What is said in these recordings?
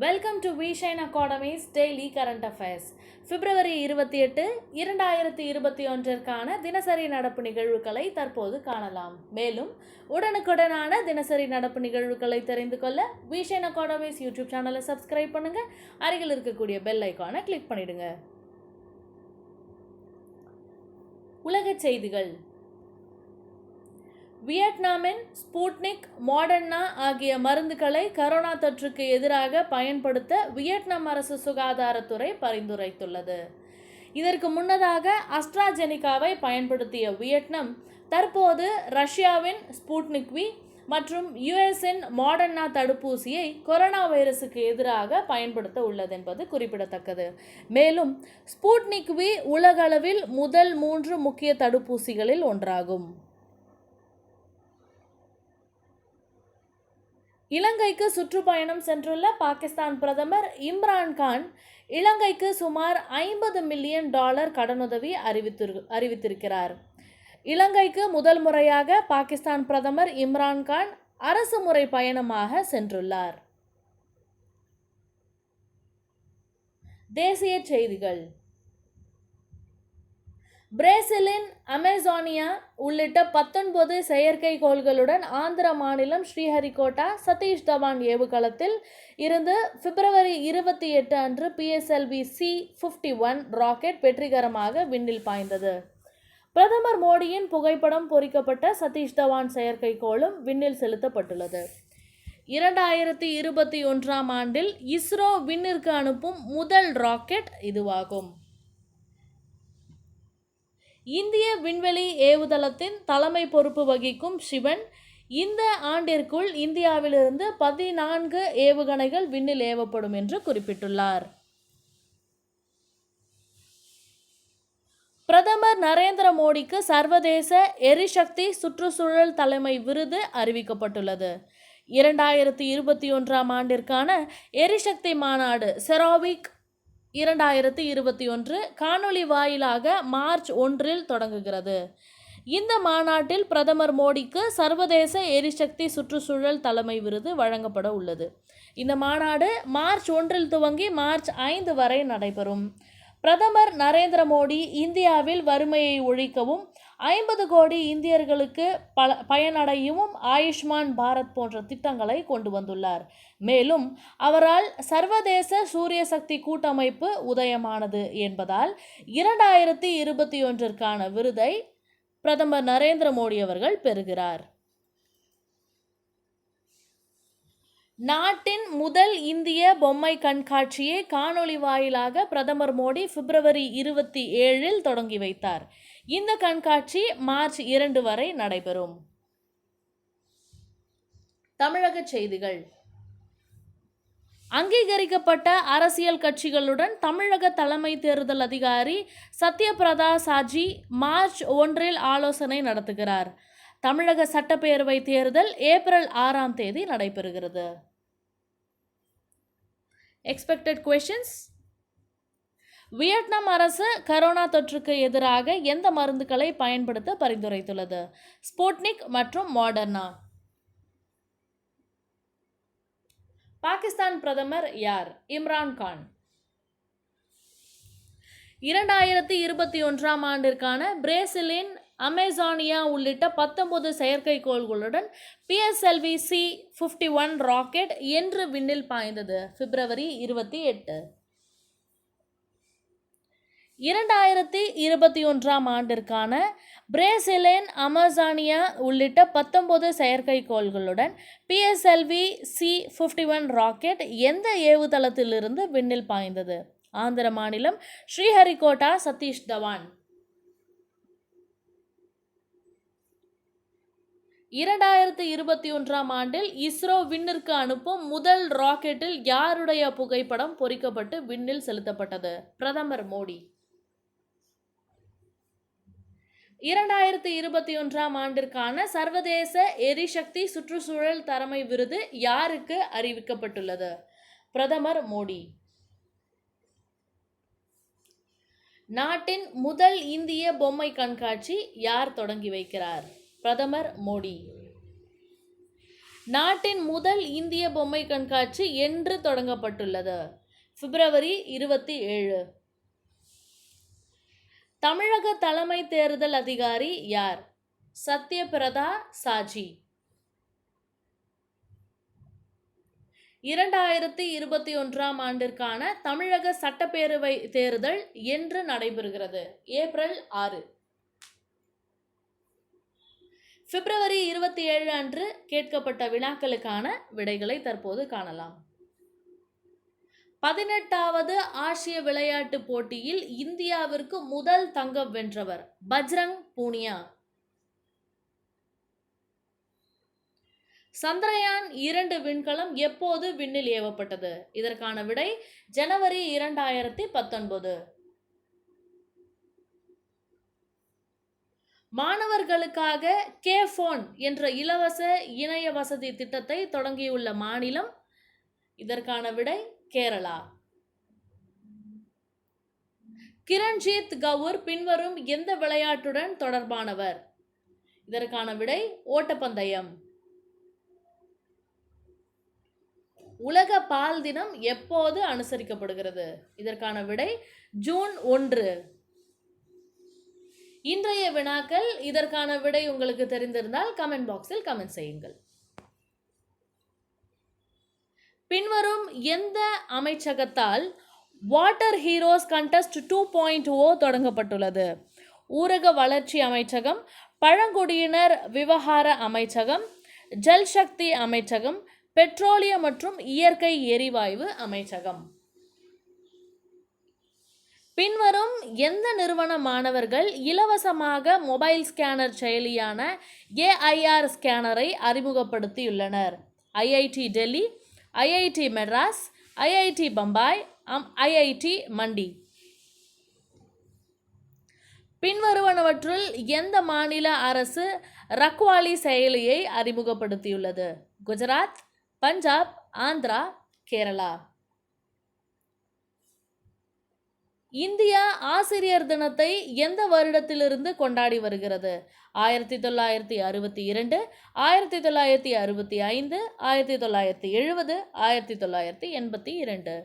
Welcome to Vision Academy's daily current affairs. February 28, 2021 தினசரி நடப்பு நிகழ்வுகளை தற்போது காணலாம். மேலும் உடனுக்குடனான தினசரி நடப்பு நிகழ்வுகளை தெரிந்து கொள்ள விஷன் அகாடமிஸ் யூடியூப் சேனலை சப்ஸ்கிரைப் பண்ணுங்க. அருகில் இருக்கக்கூடிய பெல் ஐக்கானை கிளிக் பண்ணிடுங்க. உலக செய்திகள். வியட்நாமின் ஸ்புட்னிக், மாடர்னா ஆகிய மருந்துகளை கரோனா தொற்றுக்கு எதிராக பயன்படுத்த வியட்நாம் அரசு சுகாதாரத்துறை பரிந்துரைத்துள்ளது. இதற்கு முன்னதாக அஸ்ட்ராஜெனிகாவை பயன்படுத்திய வியட்நாம் தற்போது ரஷ்யாவின் ஸ்புட்னிக் வி மற்றும் யுஎஸின் மாடர்னா தடுப்பூசியை கொரோனா வைரசுக்கு எதிராக பயன்படுத்த உள்ளது என்பது குறிப்பிடத்தக்கது. மேலும் ஸ்புட்னிக் வி உலகளவில் முதல் 3 முக்கிய தடுப்பூசிகளில் ஒன்றாகும். இலங்கைக்கு சுற்றுப்பயணம் சென்றுள்ள பாகிஸ்தான் பிரதமர் இம்ரான் கான் இலங்கைக்கு சுமார் $50 மில்லியன் கடனுதவி அறிவித்திருக்கிறார். இலங்கைக்கு முதல் முறையாக பாகிஸ்தான் பிரதமர் இம்ரான் கான் அரசு முறை பயணமாக சென்றுள்ளார். தேசிய செய்திகள். பிரேசிலின் அமேசானியா உள்ளிட்ட 19 செயற்கைக்கோள்களுடன் ஆந்திர மாநிலம் ஸ்ரீஹரிகோட்டா சதீஷ் தவான் ஏவுதளத்தில் இருந்து பிப்ரவரி 28 அன்று PSLV C-51 ராக்கெட் வெற்றிகரமாக விண்ணில் பாய்ந்தது. பிரதமர் மோடியின் புகைப்படம் பொறிக்கப்பட்ட சதீஷ் தவான் செயற்கைக்கோளும் விண்ணில் செலுத்தப்பட்டுள்ளது. 2021 ஆண்டில் இஸ்ரோ விண்ணிற்கு அனுப்பும் முதல் ராக்கெட் இதுவாகும். இந்திய விண்வெளி ஏவுதளத்தின் தலைமை பொறுப்பு வகிக்கும் சிவன் இந்த ஆண்டிற்குள் இந்தியாவிலிருந்து 14 ஏவுகணைகள் விண்ணில் ஏவப்படும் என்று குறிப்பிட்டுள்ளார். பிரதமர் நரேந்திர மோடிக்கு சர்வதேச எரிசக்தி சுற்றுச்சூழல் தலைமை விருது அறிவிக்கப்பட்டுள்ளது. 2021 ஆண்டிற்கான எரிசக்தி மாநாடு செராவிக் 2021 காணொலி வாயிலாக மார்ச் 1 தொடங்குகிறது. இந்த மாநாட்டில் பிரதமர் மோடிக்கு சர்வதேச எரிசக்தி சுற்றுச்சூழல் தலைமை விருது வழங்கப்பட உள்ளது. இந்த மாநாடு மார்ச் 1 துவங்கி மார்ச் 5 வரை நடைபெறும். பிரதமர் நரேந்திர மோடி இந்தியாவில் வறுமையை ஒழிக்கவும் 50 கோடி இந்தியர்களுக்கு பயனடையவும் ஆயுஷ்மான் பாரத் போன்ற திட்டங்களை கொண்டு வந்துள்ளார். மேலும் அவரால் சர்வதேச சூரிய சக்தி கூட்டமைப்பு உதயமானது என்பதால் 2021 விருதை பிரதமர் நரேந்திர மோடி அவர்கள் பெறுகிறார். நாட்டின் முதல் இந்திய பொம்மை கண்காட்சியை காணொலி வாயிலாக பிரதமர் மோடி பிப்ரவரி 27 தொடங்கி வைத்தார். இந்த கண்காட்சி மார்ச் 2 வரை நடைபெறும். தமிழக செய்திகள். அங்கீகரிக்கப்பட்ட அரசியல் கட்சிகளுடன் தமிழக தலைமை தேர்தல் அதிகாரி சத்யபிரதா சாஜி மார்ச் 1 ஆலோசனை நடத்துகிறார். தமிழக சட்டப்பேரவை தேர்தல் ஏப்ரல் 6 நடைபெறுகிறது. Expected questions. வியட்நாம் அரசு கரோனா தொற்றுக்கு எதிராக எந்த மருந்துகளை பயன்படுத்த பரிந்துரைத்துள்ளது? ஸ்புட்னிக் மற்றும் மாடர்னா. பாகிஸ்தான் பிரதமர் யார்? இம்ரான் கான். 2021 ஆண்டிற்கான பிரேசிலின் அமேசானியா உள்ளிட்ட 19 செயற்கைக்கோள்களுடன் PSLV C-51 ராக்கெட் இன்று விண்ணில் பாய்ந்தது. பிப்ரவரி 28. 2021 ஆண்டிற்கான பிரேசிலின் அமேசானியா உள்ளிட்ட 19 செயற்கைக்கோள்களுடன் PSLV C-51 ராக்கெட் எந்த ஏவுதளத்திலிருந்து விண்ணில் பாய்ந்தது? ஆந்திர மாநிலம் ஸ்ரீஹரிகோட்டா சதீஷ் தவான். 2021 ஆண்டில் இஸ்ரோ விண்ணிற்கு அனுப்பும் முதல் ராக்கெட்டில் யாருடைய புகைப்படம் பொறிக்கப்பட்டு விண்ணில் செலுத்தப்பட்டது? பிரதமர் மோடி. 2021 ஆண்டிற்கான சர்வதேச எரிசக்தி சுற்றுச்சூழல் தலைமை விருது யாருக்கு அறிவிக்கப்பட்டுள்ளது? பிரதமர் மோடி. நாட்டின் முதல் இந்திய பொம்மை கண்காட்சி யார் தொடங்கி வைக்கிறார்? பிரதமர் மோடி. நாட்டின் முதல் இந்திய பொம்மை கண்காட்சி என்று தொடங்கப்பட்டுள்ளது? பிப்ரவரி 27. தமிழக தலைமை தேர்தல் அதிகாரி யார்? சத்யபிரதா சாஜி. 2021ஆம் ஆண்டிற்கான தமிழக சட்டப்பேரவை தேர்தல் என்று நடைபெறுகிறது? ஏப்ரல் 6. பிப்ரவரி 27 அன்று கேட்கப்பட்ட வினாக்களுக்கான விடைகளை தற்போது காணலாம். 18வது ஆசிய விளையாட்டுப் போட்டியில் இந்தியாவிற்கு முதல் தங்கம் வென்றவர்? பஜ்ரங் பூனியா. சந்திரயான் 2 விண்கலம் எப்போது விண்ணில் ஏவப்பட்டது? இதற்கான விடை ஜனவரி 2019. மாணவர்களுக்காக K-Phone என்ற இலவச இணைய வசதி திட்டத்தை தொடங்கியுள்ள மாநிலம்? இதற்கான விடை கேரளா. கிரண்ஜீத் கவுர் பின்வரும் எந்த விளையாட்டுடன் தொடர்பானவர்? இதற்கான விடை ஓட்டப்பந்தயம். உலக பால் தினம் எப்போது அனுசரிக்கப்படுகிறது? இதற்கான விடை ஜூன் 1. இன்றைய வினாக்கள். இதற்கான விடை உங்களுக்கு தெரிந்திருந்தால் கமெண்ட் பாக்ஸில் கமெண்ட் செய்யுங்கள். பின்வரும் எந்த அமைச்சகத்தால் வாட்டர் ஹீரோஸ் கண்டெஸ்ட் 2.0 தொடங்கப்பட்டுள்ளது? ஊரக வளர்ச்சி அமைச்சகம், பழங்குடியினர் விவகார அமைச்சகம், ஜல்சக்தி அமைச்சகம், பெட்ரோலியம் மற்றும் இயற்கை எரிவாயு அமைச்சகம். பின்வரும் எந்த நிறுவன மாணவர்கள் இலவசமாக மொபைல் ஸ்கேனர் செயலியான AIR ஸ்கேனரை அறிமுகப்படுத்தியுள்ளனர்? IIT Delhi, IIT Madras, IIT Bombay, IIT Mandi. பின்வருவனவற்றுள் எந்த மாநில அரசு ரக்வாலி செயலியை அறிமுகப்படுத்தியுள்ளது? குஜராத், பஞ்சாப், ஆந்திரா, கேரளா. இந்தியா ஆசிரியர் தினத்தை எந்த வருடத்திலிருந்து கொண்டாடி வருகிறது? 1962, 1965, 1970, 1982.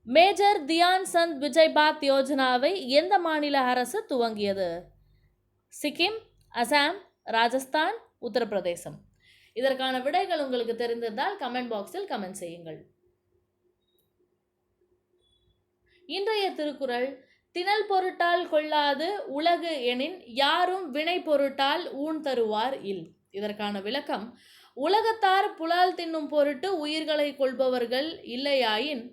மேஜர் தியான் சந்த் விஜய் பாத் யோஜனாவை எந்த மாநில அரசு துவங்கியது? சிக்கிம், அசாம், ராஜஸ்தான், உத்தரப்பிரதேசம். இதற்கான விடைகள் உங்களுக்கு தெரிந்திருந்தால் கமெண்ட் பாக்ஸில் கமெண்ட் செய்யுங்கள். இன்றைய திருக்குறள். திணல் பொருட்டால் கொள்ளாது உலகு எனின் யாரும் வினை பொருட்டால் ஊன் தருவார் இல். இதற்கான விளக்கம். உலகத்தார் புலால் தின்னும் பொருட்டு உயிர்களை கொள்பவர்கள் இல்லையாயின்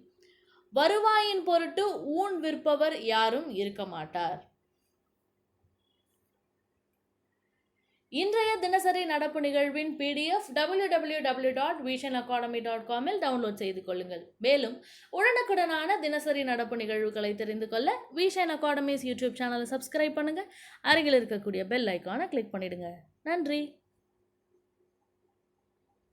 வருவாயின் பொருட்டு ஊன் விற்பவர் யாரும் இருக்க மாட்டார். இன்றைய தினசரி நடப்பு நிகழ்வின் PDF www.visionacademy.com இல் டவுன்லோட் செய்து கொள்ளுங்கள். மேலும் உடனுக்குடனான தினசரி நடப்பு நிகழ்வுகளை தெரிந்து கொள்ள விஷன் அகாடமிஸ் யூடியூப் சேனலை சப்ஸ்கிரைப் பண்ணுங்க. அருகில் இருக்கக்கூடிய பெல் ஐக்கானை கிளிக் பண்ணிடுங்க. நன்றி.